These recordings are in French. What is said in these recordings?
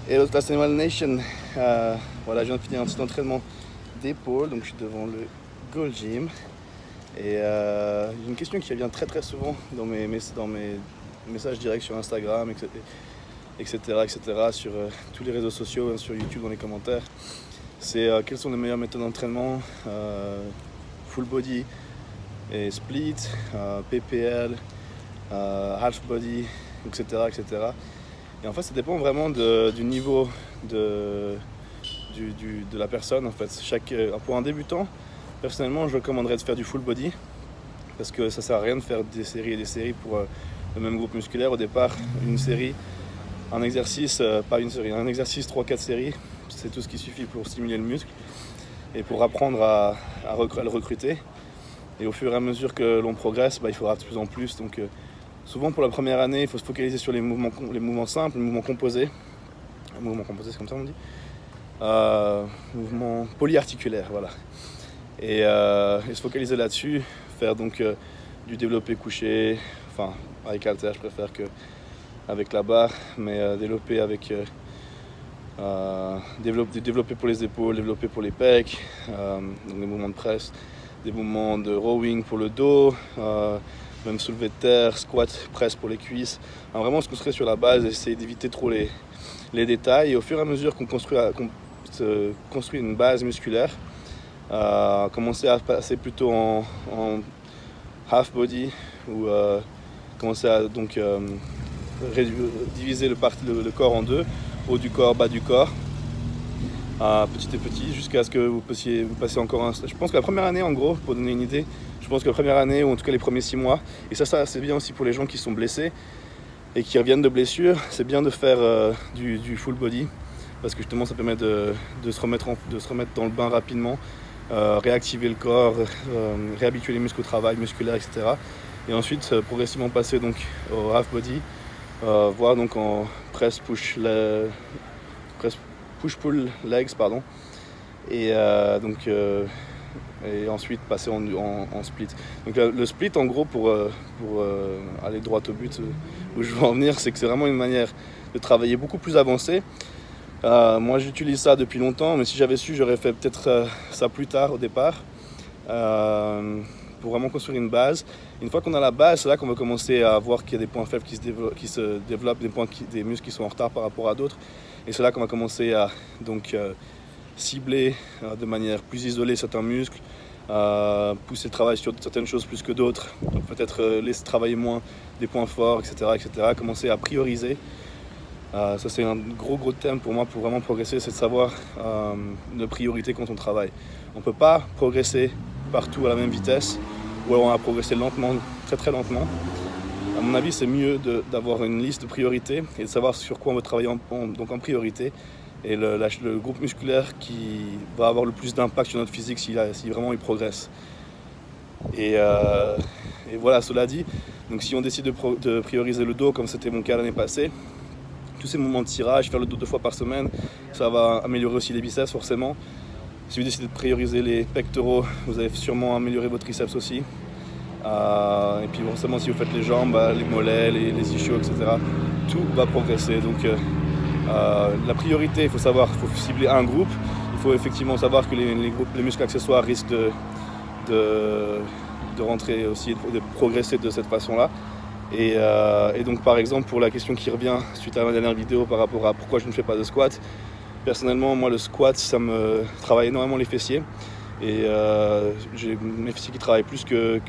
Et l'autre classe Animal Nation, voilà, je viens de finir un petit entraînement d'épaule, donc je suis devant le Gold Gym. Et une question qui revient très souvent dans mes messages directs sur Instagram, etc., sur tous les réseaux sociaux, hein, sur YouTube, dans les commentaires, c'est quelles sont les meilleures méthodes d'entraînement, full body et split, PPL, half body, etc. Et en fait, ça dépend vraiment du niveau de la personne. En fait, pour un débutant, personnellement, je recommanderais de faire du full body parce que ça sert à rien de faire des séries et des séries pour le même groupe musculaire. Au départ, une série, un exercice, pas une série, un exercice 3-4 séries, c'est tout ce qui suffit pour stimuler le muscle et pour apprendre à le recruter. Et au fur et à mesure que l'on progresse, il faudra de plus en plus. Donc, souvent pour la première année, il faut se focaliser sur les mouvements simples, les mouvements composés. Mouvements composés, c'est comme ça on dit. Mouvements polyarticulaires, voilà. Et se focaliser là-dessus, faire donc du développé couché, enfin avec halter je préfère qu'avec la barre, mais développer avec développer pour les épaules, développer pour les pecs, donc des mouvements de presse, des mouvements de rowing pour le dos, même soulevé de terre, squat, presse pour les cuisses. Alors vraiment se construire sur la base, essayer d'éviter trop les détails. Et au fur et à mesure qu'on construit une base musculaire, commencer à passer plutôt en half body ou commencer à donc diviser le corps en deux, haut du corps, bas du corps, petit à petit, jusqu'à ce que vous passiez encore un stage. Je pense que la première année, en gros, pour donner une idée, je pense que la première année, ou en tout cas les premiers 6 mois, et ça c'est bien aussi pour les gens qui sont blessés et qui reviennent de blessures, c'est bien de faire du full body, parce que justement ça permet de se remettre dans le bain rapidement, réactiver le corps, réhabituer les muscles au travail musculaire, etc. Et ensuite progressivement passer donc au half body, voire donc en press push pull legs, pardon, et et ensuite passer en split. Donc le split, en gros, pour aller droit au but où je veux en venir, c'est que c'est vraiment une manière de travailler beaucoup plus avancée. Moi j'utilise ça depuis longtemps, mais si j'avais su, j'aurais fait peut-être ça plus tard au départ, pour vraiment construire une base. Une fois qu'on a la base, c'est là qu'on va commencer à voir qu'il y a des points faibles qui se développent, des muscles qui sont en retard par rapport à d'autres. Et c'est là qu'on va commencer à donc cibler de manière plus isolée certains muscles, pousser le travail sur certaines choses plus que d'autres, peut-être laisser travailler moins des points forts, etc. Commencer à prioriser. Ça c'est un gros thème pour moi pour vraiment progresser, c'est de savoir nos priorités quand on travaille. On ne peut pas progresser partout à la même vitesse, ou alors on va progresser lentement, très lentement. À mon avis, c'est mieux d'avoir une liste de priorités et de savoir sur quoi on veut travailler en priorité, et le groupe musculaire qui va avoir le plus d'impact sur notre physique si vraiment il progresse. Et voilà, cela dit, donc si on décide de prioriser le dos comme c'était mon cas l'année passée, tous ces mouvements de tirage, faire le dos 2 fois par semaine, ça va améliorer aussi les biceps forcément. Si vous décidez de prioriser les pectoraux, vous allez sûrement améliorer votre triceps aussi. Et puis forcément, si vous faites les jambes, les mollets, les ischios, etc., tout va progresser. Donc la priorité, il faut cibler un groupe. Il faut effectivement savoir que les muscles accessoires risquent de rentrer aussi, de progresser de cette façon-là. Et donc par exemple, pour la question qui revient suite à ma dernière vidéo par rapport à pourquoi je ne fais pas de squat, personnellement, moi le squat, ça me travaille énormément les fessiers. Et j'ai mes fessiers qui travaillent plus que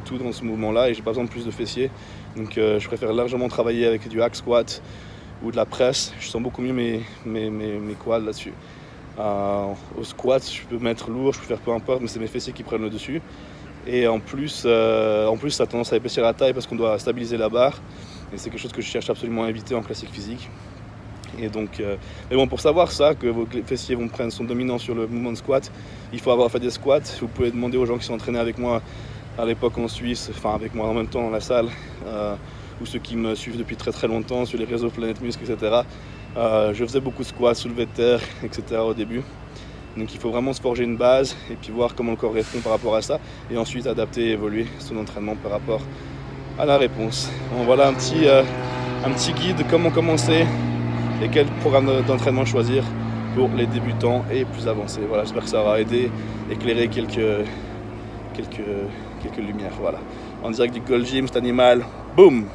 tout dans ce mouvement-là, et j'ai pas besoin de plus de fessiers. Donc je préfère largement travailler avec du hack squat ou de la presse. Je sens beaucoup mieux mes quads là-dessus. Au squat, je peux mettre lourd, je peux faire peu importe, mais c'est mes fessiers qui prennent le dessus. Et en plus, ça a tendance à épaissir la taille parce qu'on doit stabiliser la barre. Et c'est quelque chose que je cherche absolument à éviter en classique physique. Et donc, mais bon, pour savoir ça, que vos fessiers sont dominants sur le mouvement de squat, il faut avoir fait des squats. Vous pouvez demander aux gens qui sont entraînés avec moi à l'époque en Suisse, enfin avec moi en même temps dans la salle, ou ceux qui me suivent depuis très longtemps sur les réseaux Planète Muscle, etc. Je faisais beaucoup de squats, soulevés de terre, etc. au début. Donc il faut vraiment se forger une base et puis voir comment le corps répond par rapport à ça, et ensuite adapter et évoluer son entraînement par rapport à la réponse. Bon, voilà un petit guide de comment commencer et quel programme d'entraînement choisir pour les débutants et plus avancés. Voilà, j'espère que ça aura aidé, éclairé quelques lumières. Voilà. En direct du Gold Gym, cet animal, boum!